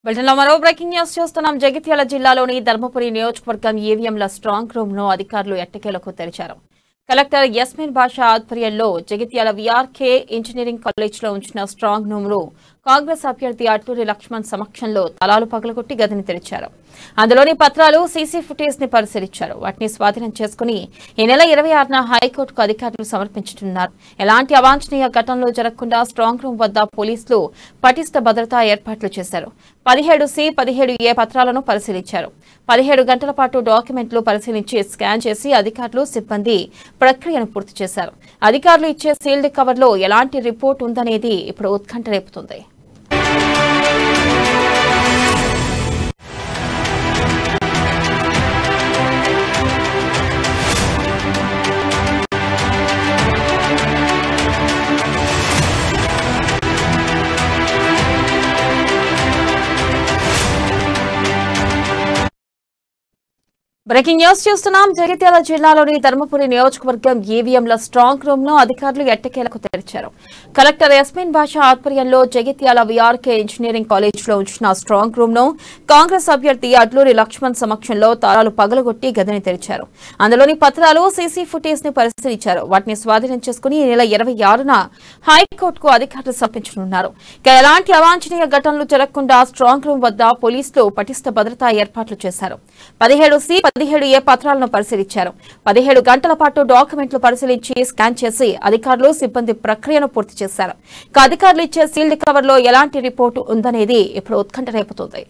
బులెటిన్లో మరో breaking news చూస్తున్నాం. జగిత్యాల జిల్లాలోని ధర్మపురి నియోజకవర్గం ఈవీఎంల స్ట్రాంగ్ రూమ్ ను అధికారులు ఎట్టకేలకు తెరిచారు. కలెక్టర్ యస్మిన్ బాషా ఆధ్వర్యంలో జగిత్యాల వీఆర్కే ఇంజనీరింగ్ కాలేజ్లో ఉంచిన స్ట్రాంగ్ రూమ్ ను కాంగ్రెస్ అభ్యర్థి అట్లూరి లక్ష్మణ్ సమక్షంలో తాళాలు పగలగొట్టి గదిని తెరిచారు. అందులోని పత్రాలు, సీసీ ఫుటేజ్ ని పరిశీలించారు. వాటిని స్వాధీనం చేసుకుని ఈ నెల 26న హైకోర్టుకు అధికారులు సమర్పించనున్నారు. ఎలాంటి అవాంఛనీయ ఘటనలు జరగకుండా స్ట్రాంగ్ రూమ్ వద్ద పోలీసులు పటిష్ట భద్రతా ఏర్పాట్లు చేశారు. 17C, 17A పత్రాలను పరిశీలించారు. 17 గంటల పాటు డాక్యుమెంట్లు పరిశీలించి స్కాన్ చేసి అధికారులు, సిబ్బంది ప్రక్రియను పూర్తి చేశారు. అధికారులు ఇచ్చే సీల్డ్ కవర్లో ఎలాంటి రిపోర్ట్ ఉందనేది ఇప్పుడు ఉత్కంఠ రేపుతుంది. బ్రేకింగ్ న్యూస్ చూస్తున్నాం. జగిత్యాల జిల్లాలోని ధర్మపురి నియోజకవర్గం ఈవీఎంల స్ట్రాంగ్ రూమ్ ను అధికారులు ఎట్టకేలకు తెరిచారు. కలెక్టర్ యస్మిన్ బాషా ఆధ్వర్యంలో జగిత్యాల వీఆర్కే ఇంజనీరింగ్ కాలేజ్లో ఉంచిన స్ట్రాంగ్ రూమ్ ను కాంగ్రెస్ అభ్యర్థి అట్లూరి లక్ష్మణ్ సమక్షంలో తాళాలు పగలగొట్టి గదిని తెరిచారు. అందులోని పత్రాలు, సీసీ ఫుటేజ్ ని పరిశీలించారు. వాటిని స్వాధీనం చేసుకుని ఈ నెల 26న హైకోర్టుకు అధికారులు సమర్పించనున్నారు. ఎలాంటి అవాంఛనీయ ఘటనలు జరగకుండా స్ట్రాంగ్ రూమ్ వద్ద పోలీసులు పటిష్ట భద్రతా ఏర్పాట్లు చేశారు. 17C, 17A పత్రాలను పరిశీలించారు. 17 గంటల పాటు డాక్యుమెంట్లు పరిశీలించి స్కాన్ చేసి అధికారులు, సిబ్బంది ప్రక్రియను పూర్తి చేశారు. అధికారులు ఇచ్చే సీల్డ్ కవర్లో ఎలాంటి రిపోర్టు ఉందనేది ఇప్పుడు ఉత్కంఠ రేపుతోంది.